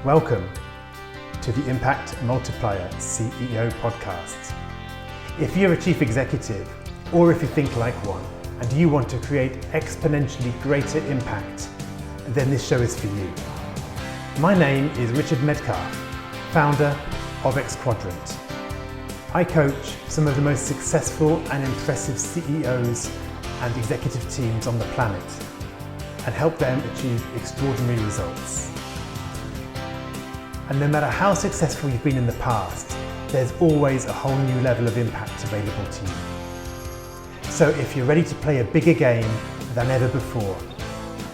Welcome to the Impact Multiplier CEO podcast. If you're a chief executive, or if you think like one, and you want to create exponentially greater impact, then this show is for you. My name is Richard Medcalf, founder of X Quadrant. I coach some of the most successful and impressive CEOs and executive teams on the planet and help them achieve extraordinary results. And no matter how successful you've been in the past, there's always a whole new level of impact available to you. So if you're ready to play a bigger game than ever before,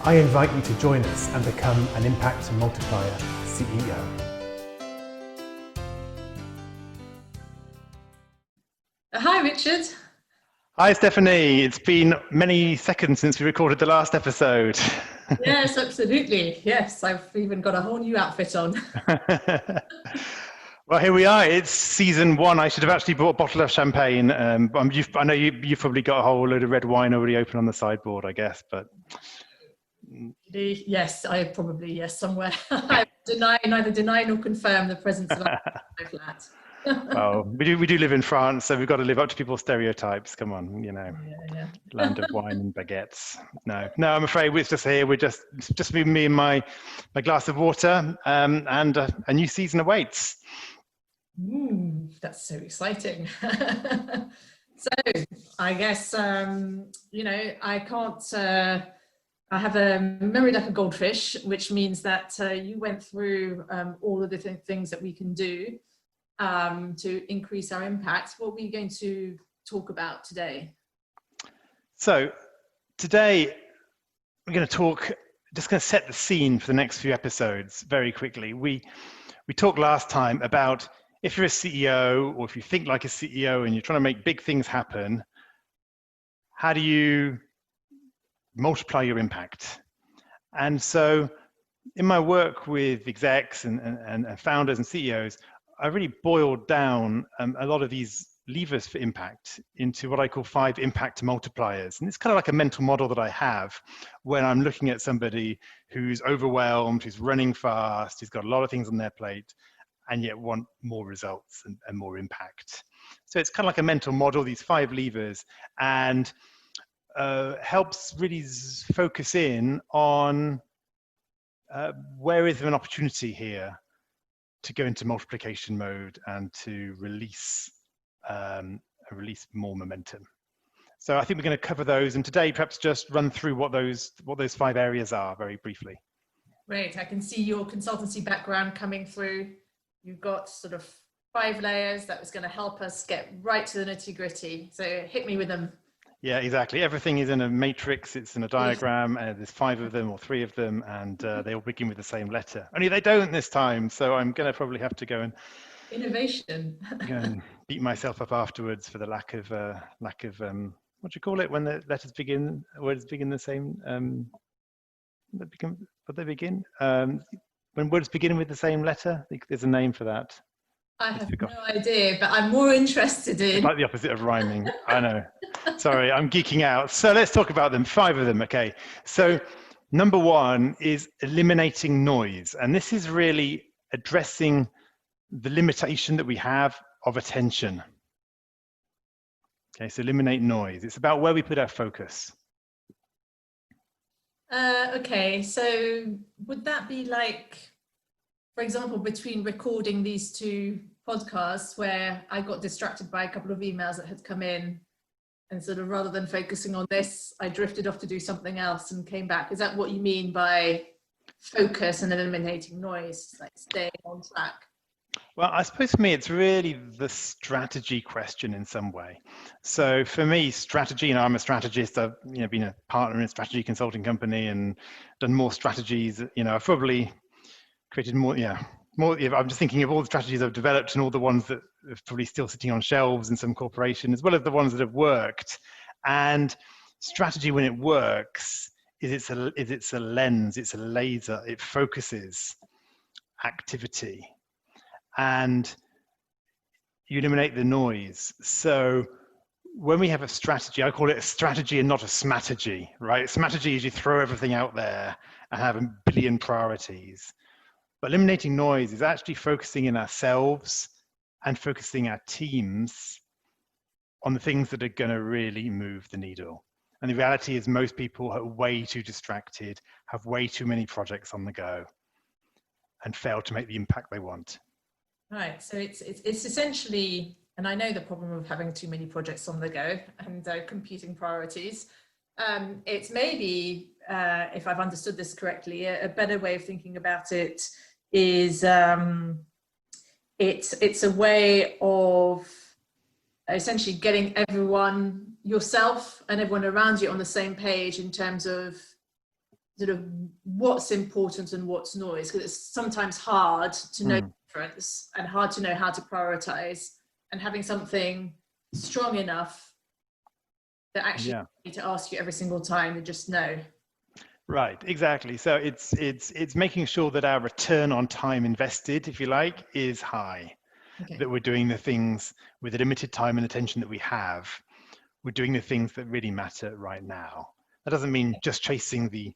I invite you to join us and become an Impact Multiplier CEO. Hi, Richard. Hi, Stephanie. It's been many seconds since we recorded the last episode. Yes, absolutely. Yes, I've even got a whole new outfit on. Well, here we are. It's season 1. I should have actually bought a bottle of champagne. I know you've probably got a whole load of red wine already open on the sideboard, I guess. But Yes, I probably, yes, somewhere. I neither deny nor confirm the presence of my flat. well, we do live in France, so we've got to live up to people's stereotypes. Come on, Yeah. land of wine and baguettes. No, I'm afraid we're just here. We're just me and my glass of water, and a new season awaits. That's so exciting. So I guess, I can't, I have a memory like a goldfish, which means that you went through all of the things that we can do to increase our impact. What are we going to talk about today? So today we're going to set the scene for the next few episodes very quickly. We talked last time about if you're a CEO or if you think like a CEO and you're trying to make big things happen, how do you multiply your impact? And so in my work with execs and founders and CEOs, I really boiled down a lot of these levers for impact into what I call 5 impact multipliers. And it's kind of like a mental model that I have when I'm looking at somebody who's overwhelmed, who's running fast, who's got a lot of things on their plate, and yet want more results and more impact. So it's kind of like a mental model, these 5 levers, and helps really focus in on where is there an opportunity here to go into multiplication mode and to release more momentum. So I think we're going to cover those, and today perhaps just run through what those 5 areas are very briefly. Great. I can see your consultancy background coming through. You've got sort of 5 layers that was going to help us get right to the nitty-gritty. So hit me with them. Yeah, exactly. Everything is in a matrix, it's in a diagram, and there's 5 of them or 3 of them, and they all begin with the same letter. Only they don't this time, so I'm going to probably have to go and innovation. Go and beat myself up afterwards for the lack of what do you call it when the letters begin, words begin the same? When words begin with the same letter, there's a name for that. I have no idea, but I'm more interested in... It's like the opposite of rhyming. I know. Sorry, I'm geeking out. So let's talk about them. 5 of them, okay. So number 1 is eliminating noise. And this is really addressing the limitation that we have of attention. Okay, so eliminate noise. It's about where we put our focus. Okay, so would that be like, for example, between recording these 2 podcasts where I got distracted by a couple of emails that had come in, and sort of rather than focusing on this, I drifted off to do something else and came back? Is that what you mean by focus and eliminating noise, like staying on track? Well, I suppose for me, it's really the strategy question in some way. So for me, strategy, I'm a strategist. I've been a partner in a strategy consulting company and done more strategies. I've probably created more. I'm just thinking of all the strategies I've developed and all the ones that are probably still sitting on shelves in some corporation, as well as the ones that have worked. And strategy, when it works, it's a lens, it's a laser. It focuses activity. And you eliminate the noise. So when we have a strategy, I call it a strategy and not a smattergy, right? Smattergy is you throw everything out there and have a billion priorities. But eliminating noise is actually focusing in ourselves and focusing our teams on the things that are going to really move the needle. And the reality is most people are way too distracted, have way too many projects on the go, and fail to make the impact they want. Right. So it's essentially, and I know the problem of having too many projects on the go and competing priorities. It's maybe, if I've understood this correctly, a better way of thinking about it is it's a way of essentially getting everyone, yourself and everyone around you, on the same page in terms of sort of what's important and what's noise, because it's sometimes hard to know the difference and hard to know how to prioritize, and having something strong enough that actually need to ask you every single time and just know. Right, exactly. So it's making sure that our return on time invested, if you like, is high. Okay. That we're doing the things with the limited time and attention that we have. We're doing the things that really matter right now. That doesn't mean just chasing the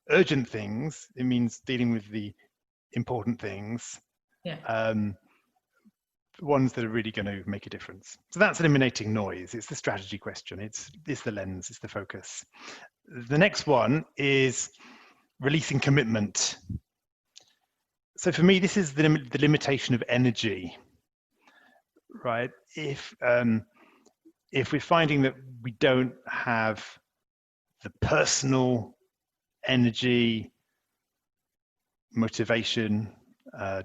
urgent things. It means dealing with the important things. Ones that are really going to make a difference. So that's eliminating noise. It's the strategy question. It's the lens. It's the focus. The next one is releasing commitment. So for me, this is the limitation of energy, right? If we're finding that we don't have the personal energy, motivation,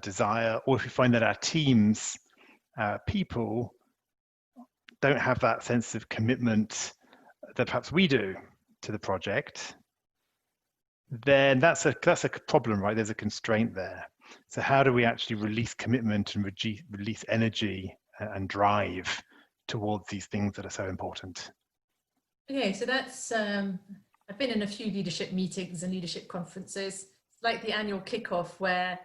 desire, or if we find that our teams, people don't have that sense of commitment that perhaps we do to the project, then that's a problem, right? There's a constraint there. So how do we actually release commitment and release energy and drive towards these things that are so important? Okay, so that's I've been in a few leadership meetings and leadership conferences. It's like the annual kickoff where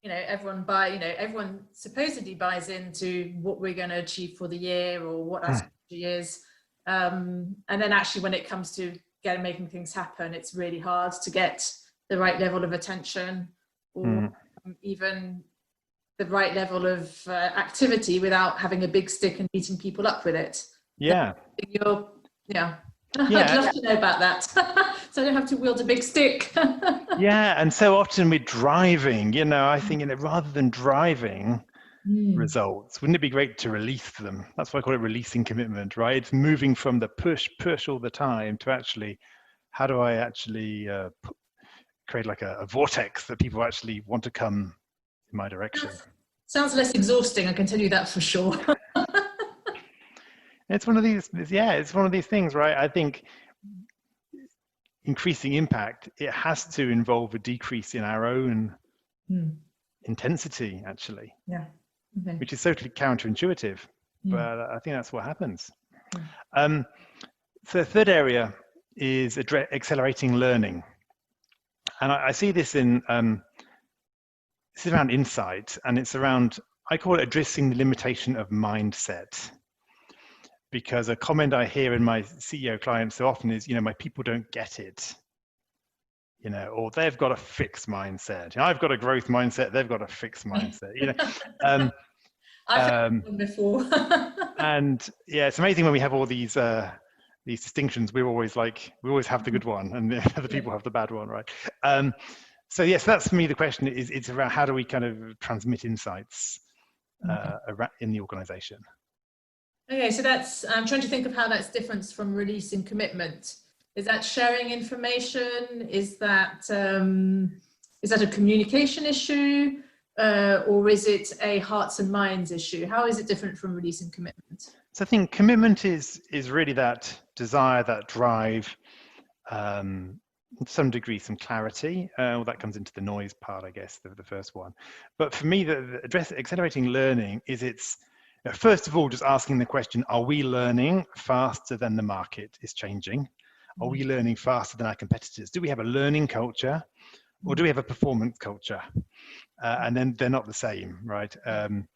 everyone supposedly buys into what we're going to achieve for the year or what our strategy is, and then actually when it comes to making things happen, it's really hard to get the right level of attention or even the right level of activity without having a big stick and beating people up with it. I'd love to know about that. So I don't have to wield a big stick. And so often we're driving, I think, rather than driving results, wouldn't it be great to release them? That's why I call it releasing commitment, right? It's moving from the push all the time to actually, how do I actually create like a vortex that people actually want to come in my direction? Sounds less exhausting, I can tell you that for sure. It's one of these, it's one of these things, right? I think increasing impact, it has to involve a decrease in our own intensity, actually, which is totally counterintuitive, but I think that's what happens. So the third area is accelerating learning. And I see this in, this is around insight, and it's around, I call it addressing the limitation of mindset. Because a comment I hear in my CEO clients so often is, my people don't get it, or they've got a fixed mindset. I've got a growth mindset, they've got a fixed mindset. I've heard them before. And it's amazing when we have all these distinctions. We always have the good one, and the other people have the bad one, right? So yes, that's for me the question is, it's around how do we kind of transmit insights in the organization. Okay, so I'm trying to think of how that's different from releasing commitment. Is that sharing information? Is that a communication issue? Or is it a hearts and minds issue? How is it different from releasing commitment? So I think commitment is really that desire, that drive, to some degree, some clarity. Well, that comes into the noise part, I guess, the first one. But for me, the accelerating learning is first of all, just asking the question, are we learning faster than the market is changing? Are we learning faster than our competitors? Do we have a learning culture or do we have a performance culture? And then they're not the same, right? And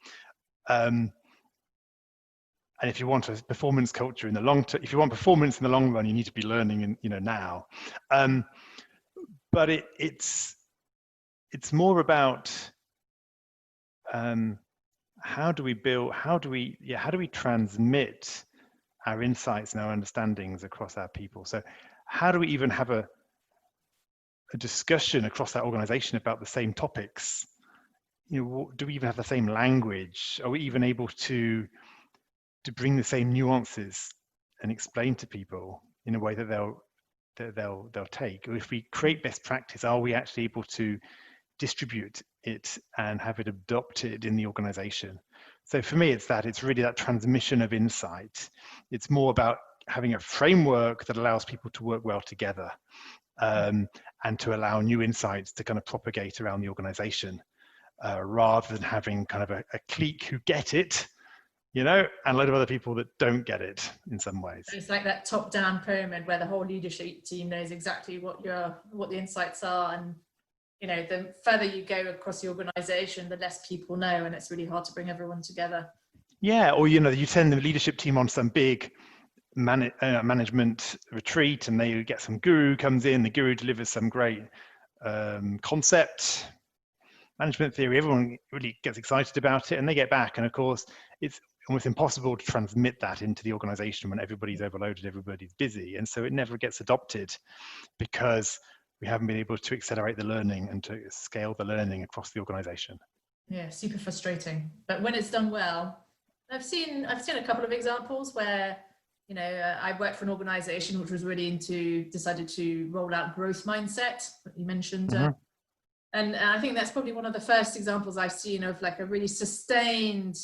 if you want a performance culture in the long term, if you want performance in the long run, you need to be learning now. But it's more about how do we transmit our insights and our understandings across our people? So how do we even have a discussion across that organization about the same topics? Do we even have the same language? Are we even able to bring the same nuances and explain to people in a way that they'll take? Or if we create best practice, are we actually able to distribute it and have it adopted in the organization? So for me, it's really that transmission of insight. It's more about having a framework that allows people to work well together, and to allow new insights to kind of propagate around the organization, rather than having kind of a clique who get it, and a lot of other people that don't get it in some ways. It's like that top-down pyramid where the whole leadership team knows exactly what the insights are, and the further you go across the organization, the less people know, and it's really hard to bring everyone together. Yeah, or you send the leadership team on some big management retreat, and they get some guru comes in, the guru delivers some great concept, management theory, everyone really gets excited about it, and they get back, and of course it's almost impossible to transmit that into the organization when everybody's overloaded, everybody's busy, and so it never gets adopted because we haven't been able to accelerate the learning and to scale the learning across the organization. Yeah, super frustrating. But when it's done well, I've seen a couple of examples where, I worked for an organization which was really decided to roll out growth mindset that you mentioned. And I think that's probably one of the first examples I've seen of like a really sustained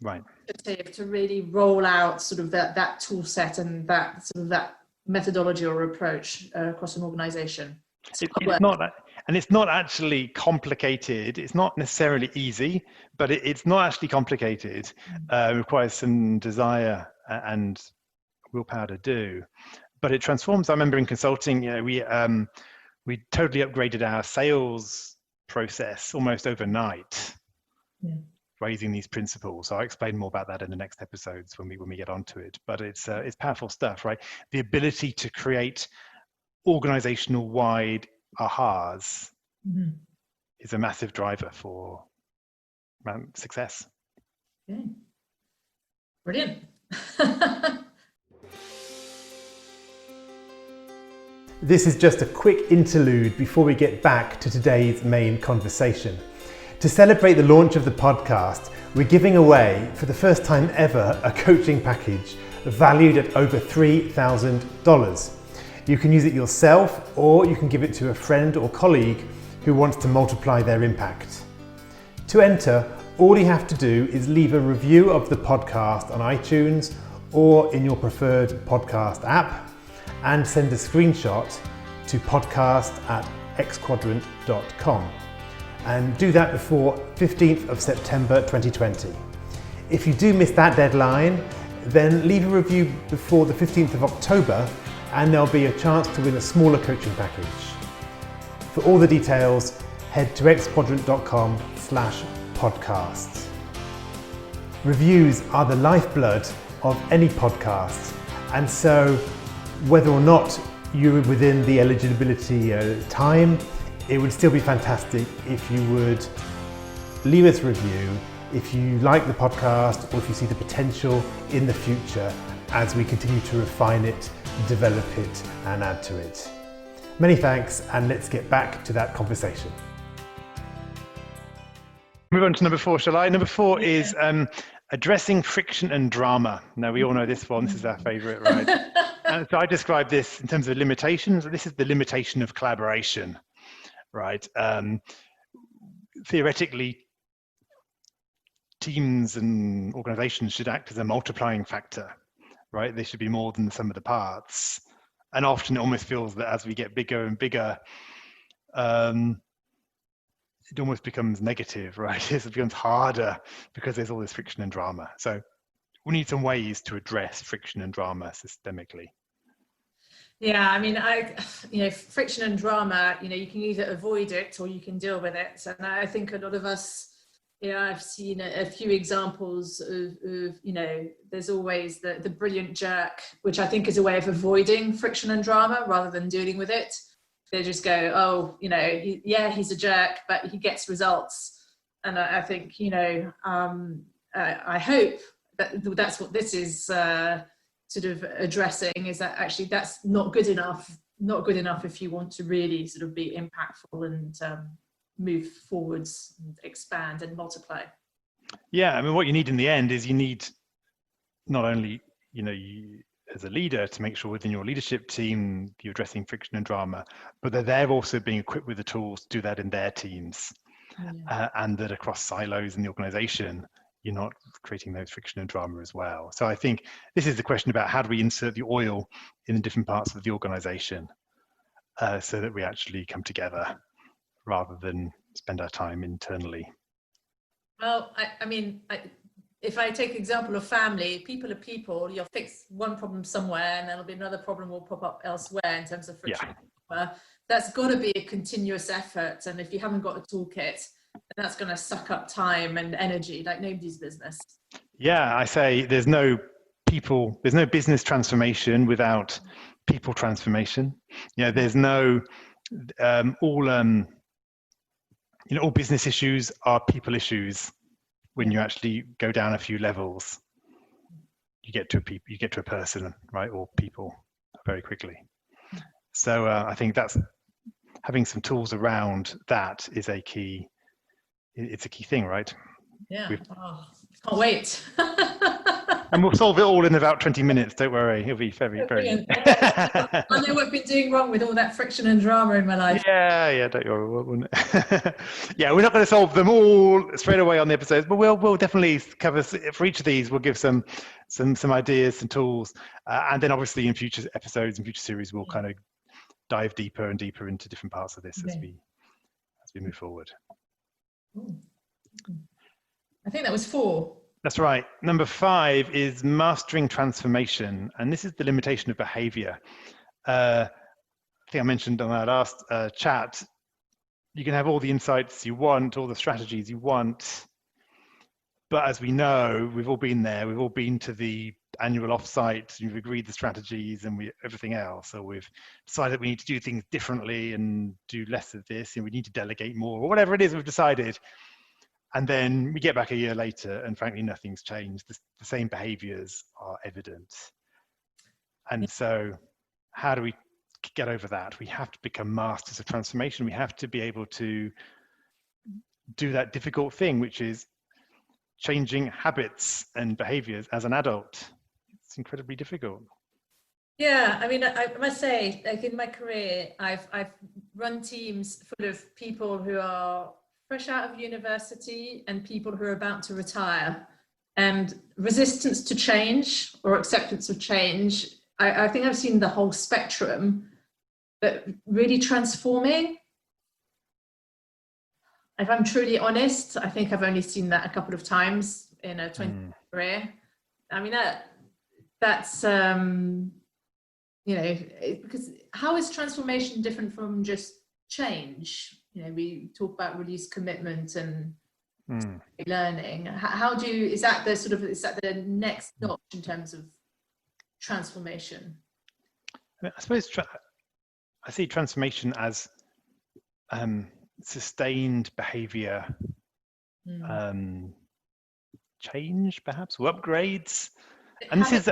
initiative to really roll out sort of that tool set and that sort of that methodology or approach across an organization. It's not actually complicated. It's not necessarily easy, but it's not actually complicated. It requires some desire and willpower to do, but it transforms. I remember in consulting, we totally upgraded our sales process almost overnight, raising these principles. So I'll explain more about that in the next episodes when we get onto it. But it's powerful stuff, right? The ability to create organizational wide ahas is a massive driver for success. Okay. Brilliant. This is just a quick interlude before we get back to today's main conversation. To celebrate the launch of the podcast, we're giving away, for the first time ever, a coaching package valued at over $3,000. You can use it yourself, or you can give it to a friend or colleague who wants to multiply their impact. To enter, all you have to do is leave a review of the podcast on iTunes or in your preferred podcast app, and send a screenshot to podcast@xquadrant.com. And do that before 15th of September 2020. If you do miss that deadline, then leave a review before the 15th of October, and there'll be a chance to win a smaller coaching package. For all the details, head to xquadrant.com/podcasts. Reviews are the lifeblood of any podcast, and so whether or not you're within the eligibility time, it would still be fantastic if you would leave us a review if you like the podcast, or if you see the potential in the future as we continue to refine it, develop it, and add to it. Many thanks, and let's get back to that conversation. Move on to number 4, shall I? Number 4 is addressing friction and drama. Now, we all know this one. This is our favorite, right? And so I describe this in terms of limitations. This is the limitation of collaboration, right? Theoretically, teams and organizations should act as a multiplying factor, right? They should be more than the sum of the parts. And often it almost feels that as we get bigger and bigger, it almost becomes negative, right? It becomes harder because there's all this friction and drama. So we need some ways to address friction and drama systemically. Yeah, I mean, friction and drama, you can either avoid it or you can deal with it. And I think a lot of us, I've seen a few examples of there's always the brilliant jerk, which I think is a way of avoiding friction and drama rather than dealing with it. They just go, he's a jerk, but he gets results. And I think, you know, I hope that that's what this is sort of addressing, is that actually that's not good enough. Not good enough if you want to really sort of be impactful and move forwards and expand and multiply. Yeah, I mean, what you need in the end is you need not only, you know, you as a leader to make sure within your leadership team you're addressing friction and drama, but that they're also being equipped with the tools to do that in their teams, and that across silos in the organization, you're not creating those friction and drama as well. So I think this is the question about how do we insert the oil in the different parts of the organization so that we actually come together rather than spend our time internally. Well, I mean, if I take example of family, people are people. You'll fix one problem somewhere and there'll be another problem will pop up elsewhere in terms of friction. Yeah. That's got to be a continuous effort. And if you haven't got a toolkit, that's going to suck up time and energy like nobody's business. Yeah, I say there's no business transformation without people transformation. You know, there's no all business issues are people issues. When you actually go down a few levels, you get to a person, right, or people very quickly. So I think that's having some tools around that is a key. It's a key thing, right? Yeah. Can't wait. And we'll solve it all in about 20 minutes. Don't worry, it'll be very, very. I know what I've been doing wrong with all that friction and drama in my life. Yeah, don't worry. Yeah, we're not going to solve them all straight away on the episodes, but we'll definitely cover for each of these. We'll give some ideas, some tools, and then obviously in future episodes and future series, we'll kind of dive deeper and deeper into different parts of this as we move forward. I think that was 4. That's right. Number 5 is mastering transformation. And this is the limitation of behavior. I think I mentioned on our last chat, you can have all the insights you want, all the strategies you want. But as we know, we've all been there. We've all been to the annual offsite. We've agreed the strategies and everything else. So we've decided we need to do things differently and do less of this, and we need to delegate more, or whatever it is we've decided. And then we get back a year later and frankly, nothing's changed. The same behaviors are evident. And so how do we get over that? We have to become masters of transformation. We have to be able to do that difficult thing, which is changing habits and behaviors as an adult. It's incredibly difficult. Yeah, I mean, I must say, like in my career, I've run teams full of people who are fresh out of university and people who are about to retire, and resistance to change or acceptance of change. I think I've seen the whole spectrum, but really transforming. If I'm truly honest, I think I've only seen that a couple of times in a 20-year career. I mean, that's you know, because how is transformation different from just change? You know, we talk about reduced commitment and learning. How is that the next notch in terms of transformation? I suppose I see transformation as sustained behavior change, perhaps, or upgrades. And this is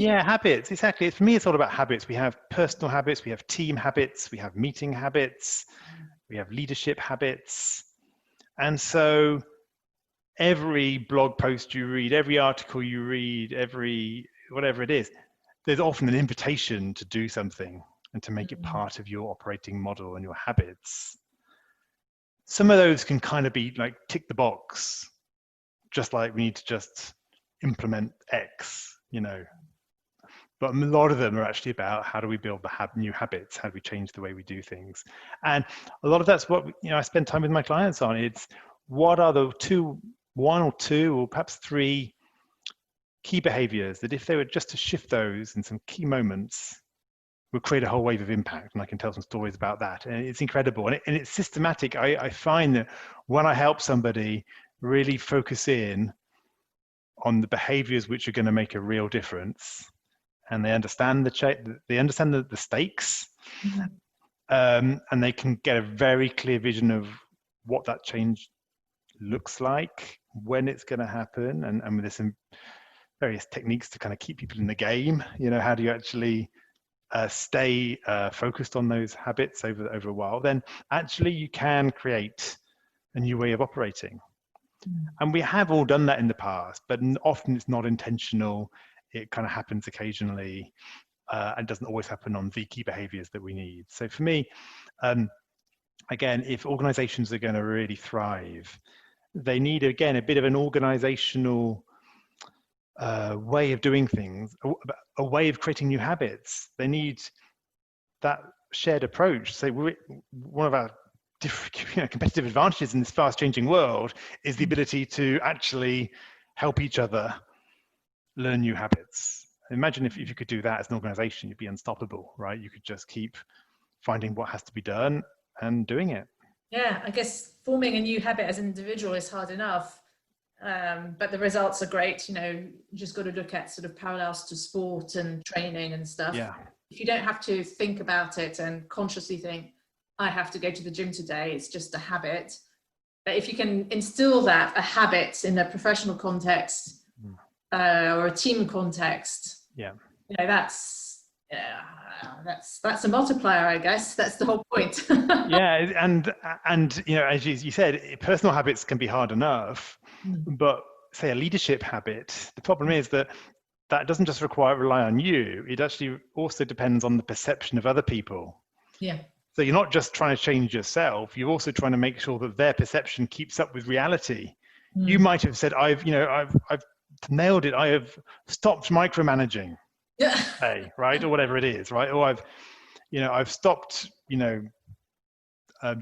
habits, exactly. For me, it's all about habits. We have personal habits, we have team habits, we have meeting habits, we have leadership habits. And so every blog post you read, every article you read, every whatever it is, there's often an invitation to do something and to make it part of your operating model and your habits. Some of those can kind of be like tick the box, just like we need to just implement X, you know. But a lot of them are actually about how do we build the new habits? How do we change the way we do things? And a lot of that's what I spend time with my clients on. It's what are the one or two or perhaps 3 key behaviors that if they were just to shift those in some key moments, will create a whole wave of impact. And I can tell some stories about that. And it's incredible. And it's systematic. I find that when I help somebody really focus in on the behaviors which are going to make a real difference, and they understand the stakes, and they can get a very clear vision of what that change looks like, when it's going to happen, and there's some various techniques to kind of keep people in the game. How do you actually stay focused on those habits over a while? Then actually you can create a new way of operating. And we have all done that in the past, but often it's not intentional. It kind of happens occasionally, and doesn't always happen on the key behaviors that we need. So for me, again, if organizations are going to really thrive, they need, again, a bit of an organizational way of doing things, a way of creating new habits. They need that shared approach. So one of our competitive advantages in this fast changing world is the ability to actually help each other learn new habits. Imagine if you could do that as an organization, you'd be unstoppable, right? You could just keep finding what has to be done and doing it. Yeah, I guess forming a new habit as an individual is hard enough, but the results are great. You just got to look at sort of parallels to sport and training and stuff. Yeah. If you don't have to think about it and consciously think, I have to go to the gym today, it's just a habit. But if you can instill a habit in a professional context or a team context, that's a multiplier, I guess. That's the whole point. Yeah, and as you said, personal habits can be hard enough, but say a leadership habit, the problem is that doesn't just rely on you. It actually also depends on the perception of other people. Yeah. So you're not just trying to change yourself, you're also trying to make sure that their perception keeps up with reality. You might have said, I've nailed it. I have stopped micromanaging, right? Or whatever it is, right? Or I've stopped,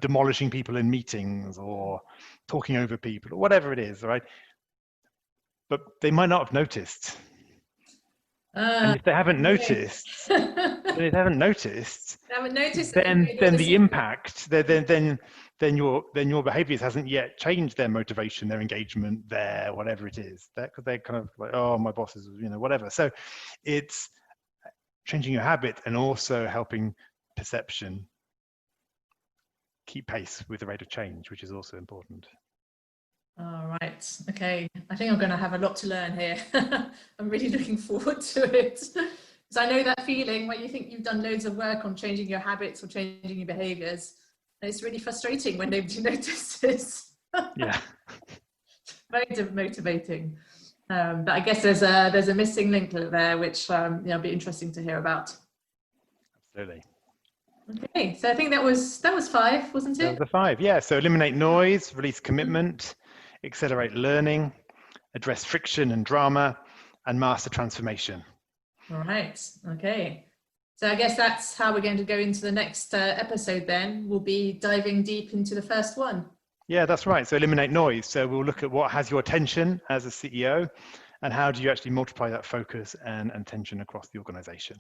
demolishing people in meetings or talking over people or whatever it is, right? But they might not have noticed. And if they haven't noticed, then the impact, then your behaviors hasn't yet changed their motivation, their engagement, their whatever it is. Because they're kind of like, oh, my boss is, whatever. So it's changing your habit and also helping perception keep pace with the rate of change, which is also important. All right. Okay. I think I'm going to have a lot to learn here. I'm really looking forward to it. Because I know that feeling when you think you've done loads of work on changing your habits or changing your behaviors. And it's really frustrating when nobody notices. Yeah. Very motivating. But I guess there's a missing link there, which it'll be interesting to hear about. Absolutely. Okay. So I think that was 5, wasn't it? That was the 5. Yeah. So eliminate noise, release commitment, accelerate learning, address friction and drama, and master transformation. All right. Okay. So I guess that's how we're going to go into the next episode then. We'll be diving deep into the first one. Yeah, that's right. So eliminate noise. So we'll look at what has your attention as a CEO and how do you actually multiply that focus and attention across the organization.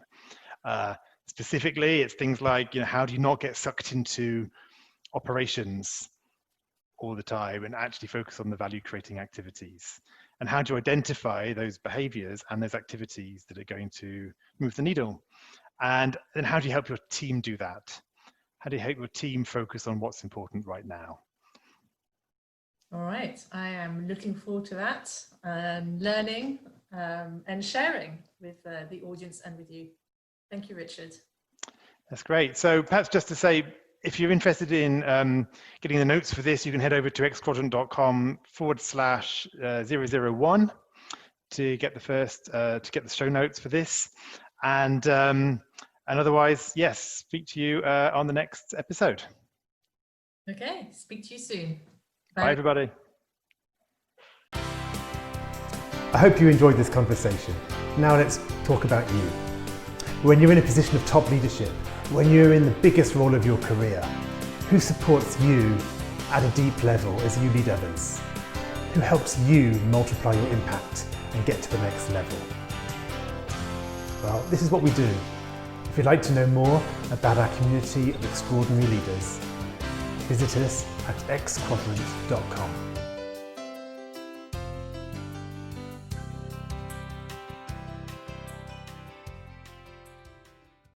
Specifically, it's things like, how do you not get sucked into operations all the time and actually focus on the value creating activities? And how do you identify those behaviors and those activities that are going to move the needle? And then how do you help your team do that? How do you help your team focus on what's important right now? All right. I am looking forward to that, learning and sharing with the audience and with you. Thank you, Richard. That's great. So perhaps just to say, if you're interested in getting the notes for this, you can head over to xquadrant.com/001 to get the show notes for this. And otherwise, yes, speak to you on the next episode. Okay, speak to you soon. Bye everybody. I hope you enjoyed this conversation. Now let's talk about you. When you're in a position of top leadership, when you're in the biggest role of your career, who supports you at a deep level as you lead others? Who helps you multiply your impact and get to the next level? Well, this is what we do. If you'd like to know more about our community of extraordinary leaders, visit us at xquadrant.com.